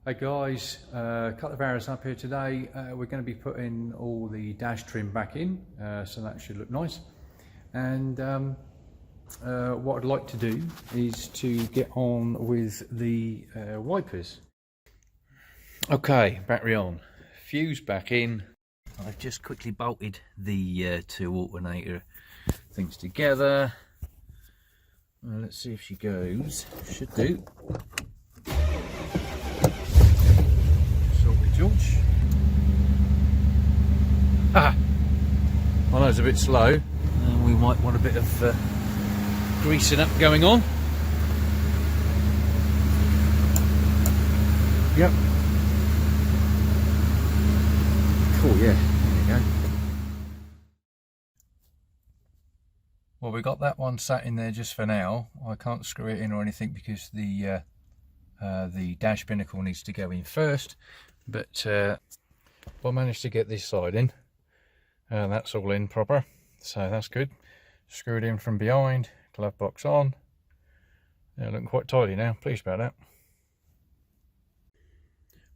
Hey guys, a couple of hours up here today. We're going to be putting all the dash trim back in, so that should look nice. And what I'd like to do is to get on with the wipers. Okay, battery on, fuse back in. I've just quickly bolted the two alternator things together. Let's see if she goes. Should do. George. Ah, I know it's a bit slow, and we might want a bit of greasing up going on. Yep. Cool, yeah, there you go. Well, we got that one sat in there just for now. I can't screw it in or anything because the dash binnacle needs to go in first. But I managed to get this side in, that's all in proper, so that's good. Screw it in from behind, glove box on. Yeah, looking quite tidy now, pleased about that.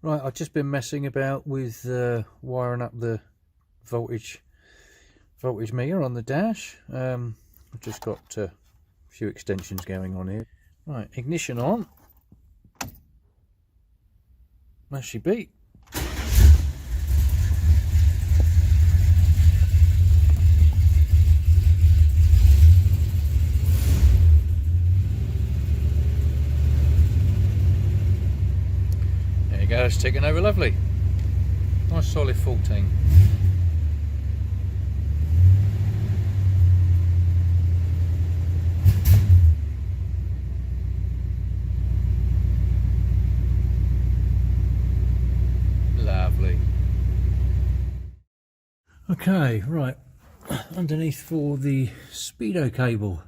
Right, I've just been messing about with wiring up the voltage meter on the dash. I've just got a few extensions going on here. Right, ignition on. There she be. There you go, it's ticking over lovely. Nice solid 14. Lovely. Okay, right, underneath for the speedo cable,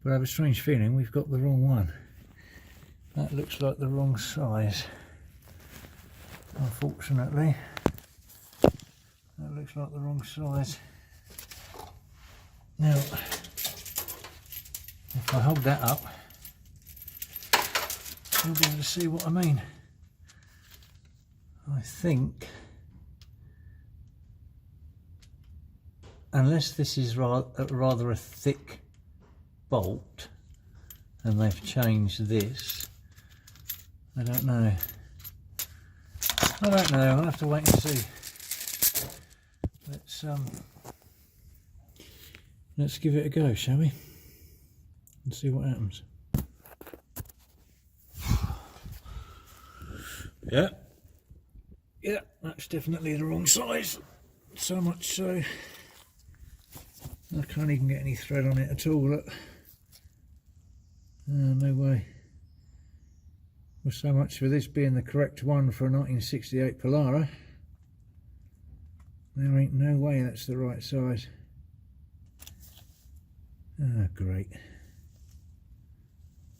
but I have a strange feeling we've got the wrong one. That looks like the wrong size, unfortunately. That looks like the wrong size. Now, if I hold that up, you'll be able to see what I mean. I think, unless this is rather a thick bolt and they've changed this, I don't know. I'll have to wait and see. Let's give it a go, shall we? And see what happens. Yeah, that's definitely the wrong size. So much so, I can't even get any thread on it at all. Look. No way. Well, so much for this being the correct one for a 1968 Polara. There ain't no way that's the right size. Ah, great.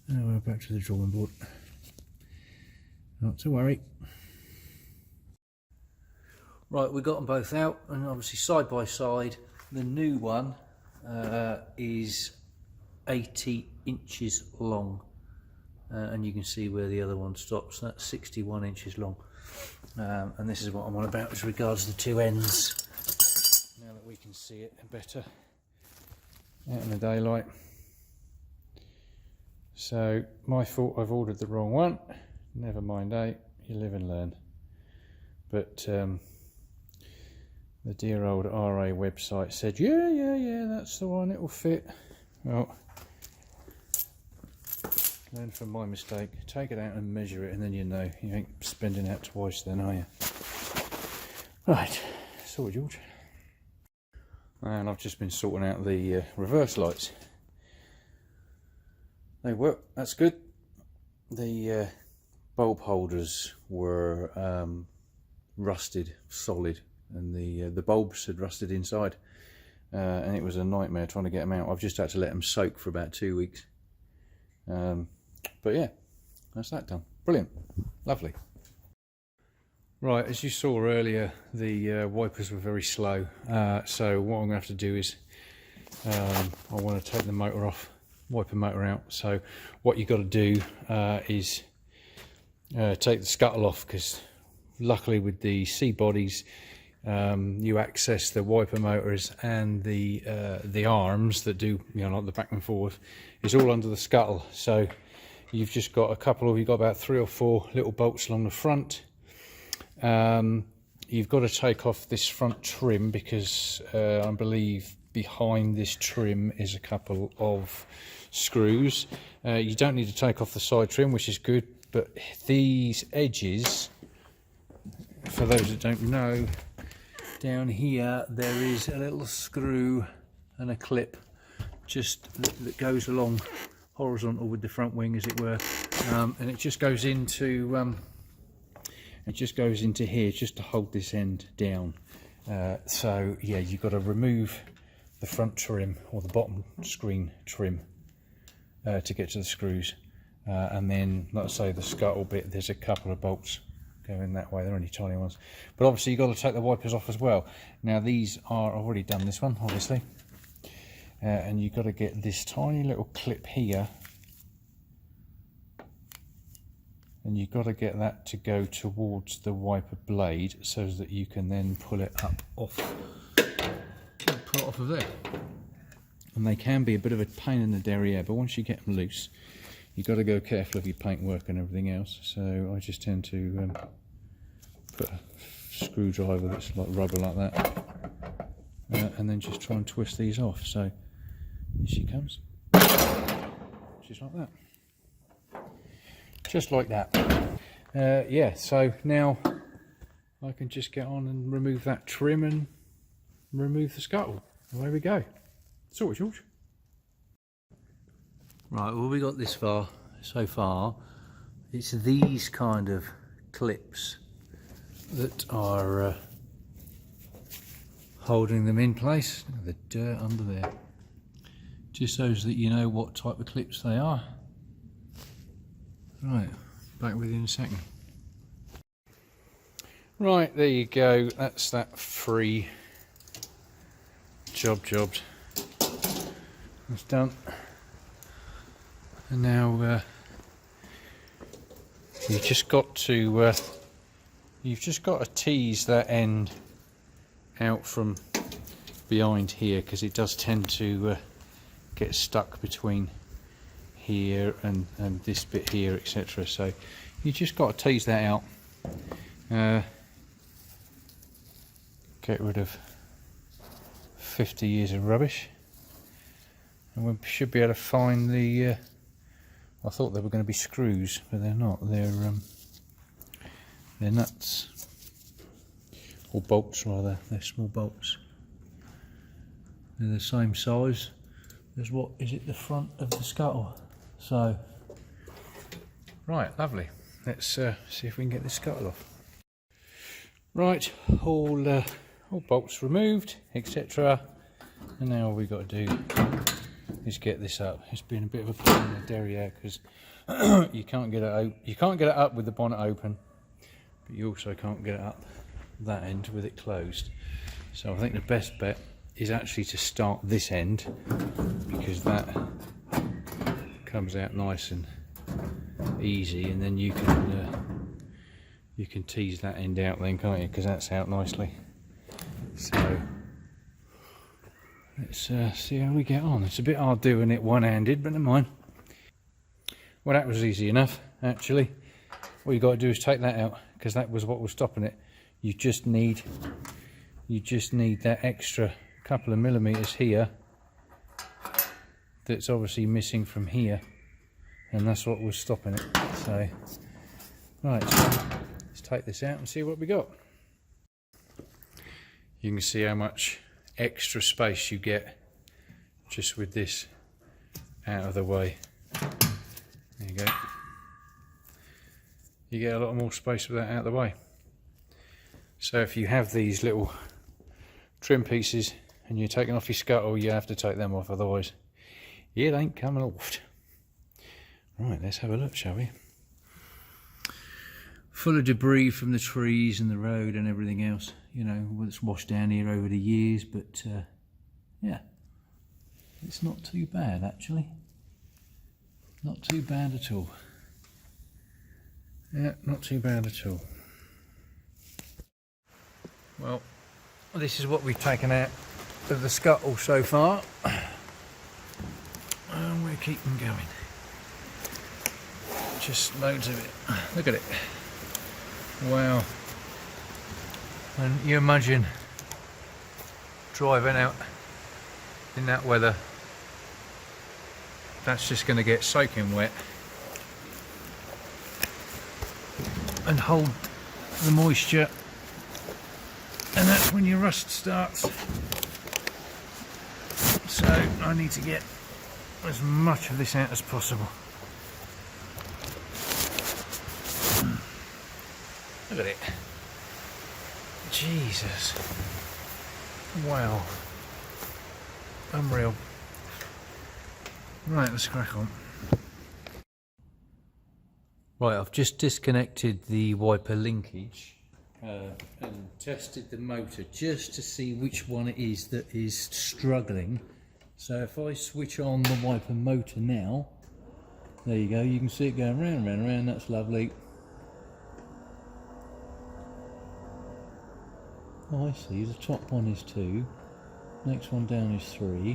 Now we're back to the drawing board. Not to worry. Right, we got them both out, and obviously side by side. The new one is 80 inches long, and you can see where the other one stops. That's 61 inches long, and this is what I'm on about as regards the two ends. Now that we can see it better out in the daylight. So my fault, I've ordered the wrong one. Never mind, you live and learn. But the dear old RA website said, yeah, that's the one, it will fit. Well, learn from my mistake. Take it out and measure it, and then you know you ain't spending out twice then, are you? Right, sorry George. And I've just been sorting out the reverse lights. They work, that's good. The bulb holders were rusted solid, and the bulbs had rusted inside, and it was a nightmare trying to get them out. I've just had to let them soak for about 2 weeks, but yeah, that's that done. Brilliant, lovely. Right, as you saw earlier, the wipers were very slow, so what I'm going to have to do is I want to take the motor off, wiper motor out. So what you've got to do is take the scuttle off, because luckily with the C bodies you access the wiper motors and the arms that do, you know, like the back and forth, is all under the scuttle. So you've just got you've got about 3 or 4 little bolts along the front. You've got to take off this front trim, because I believe behind this trim is a couple of screws. You don't need to take off the side trim, which is good, but these edges, for those that don't know, down here there is a little screw and a clip just that goes along horizontal with the front wing, as it were, and it just goes into here just to hold this end down. So yeah, you've got to remove the front trim or the bottom screen trim to get to the screws, and then, like I say, the scuttle bit, there's a couple of bolts going that way. They're only tiny ones, but obviously you've got to take the wipers off as well. Now these are, I've already done this one obviously, and you've got to get this tiny little clip here, and you've got to get that to go towards the wiper blade so that you can then pull it up off of there. And they can be a bit of a pain in the derriere, but once you get them loose, you've got to go careful of your paintwork and everything else. So I just tend to put a screwdriver that's like rubber like that, and then just try and twist these off. So here she comes, just like that. Just like that. Yeah, so now I can just get on and remove that trim and remove the scuttle. Away we go. Sort of, George. Right, well, we got this far so far. It's these kind of clips that are holding them in place. The dirt under there, just so that you know what type of clips they are. Right, back with you in a second. Right, there you go. That's that free jobbed. It's done. And now you've just got to tease that end out from behind here, because it does tend to get stuck between here and this bit here, etc. So you just got to tease that out, get rid of 50 years of rubbish, and we should be able to find the I thought they were going to be screws, but they're not. They're nuts, or bolts rather. They're small bolts. They're the same size as what is at the front of the scuttle. So, right, lovely. Let's see if we can get this scuttle off. Right, all bolts removed, etc. And now all we've got to do is get this up. It's been a bit of a pain in the derriere, because you can't get it up with the bonnet open, but you also can't get it up that end with it closed. So I think the best bet is actually to start this end, because that comes out nice and easy, and then you can tease that end out then, can't you, because that's out nicely. So let's see how we get on. It's a bit hard doing it one-handed, but never mind. Well, that was easy enough, actually. All you got to do is take that out, because that was what was stopping it. You just need that extra couple of millimeters here that's obviously missing from here, and that's what was stopping it. So right, so let's take this out and see what we got. You can see how much extra space you get just with this out of the way. There you go. You get a lot more space with that out of the way. So if you have these little trim pieces and you're taking off your scuttle, you have to take them off, otherwise it ain't coming off. Right, let's have a look, shall we? full of debris from the trees and the road and everything else, you know, it's washed down here over the years, but yeah, it's not too bad actually. Not too bad at all. Yeah, not too bad at all. Well, this is what we've taken out of the Scuttle so far. And we're keeping going. Just loads of it. Look at it. Wow. And you imagine driving out in that weather. That's just going to get soaking wet and hold the moisture, and that's when your rust starts. So I need to get as much of this out as possible. Look at it. Jesus. Wow. Unreal. Right, let's crack on. Right, I've just disconnected the wiper linkage and tested the motor just to see which one it is that is struggling. So if I switch on the wiper motor now, there you go, you can see it going round, round, round. That's lovely. Oh, I see, the top one is 2, next one down is 3,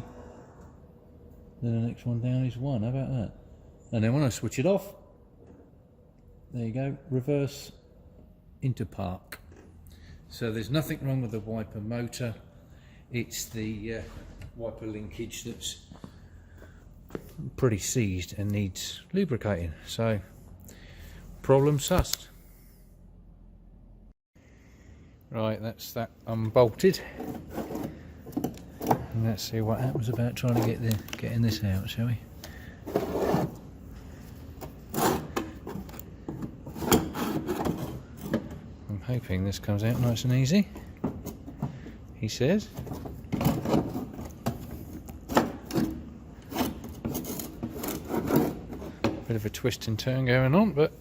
then the next one down is 1, how about that? And then when I switch it off, there you go, reverse into park. So there's nothing wrong with the wiper motor, it's the wiper linkage that's pretty seized and needs lubricating. So, problem sussed. Right, that's that unbolted. And let's see what happens about trying to getting this out, shall we? I'm hoping this comes out nice and easy, he says. Bit of a twist and turn going on, but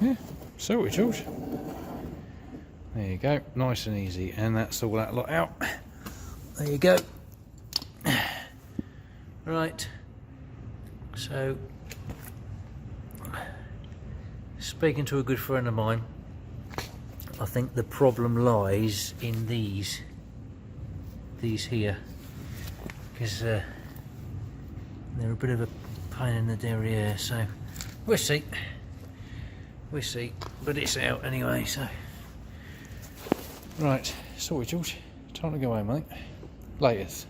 yeah, sorted, George. There you go, nice and easy, and that's all that lot out. There you go. Right, so speaking to a good friend of mine, I think the problem lies in these here, because they're a bit of a pain in the derriere, so we'll see, but it's out anyway, so. Right, sorry George, time to go home, mate. Laters.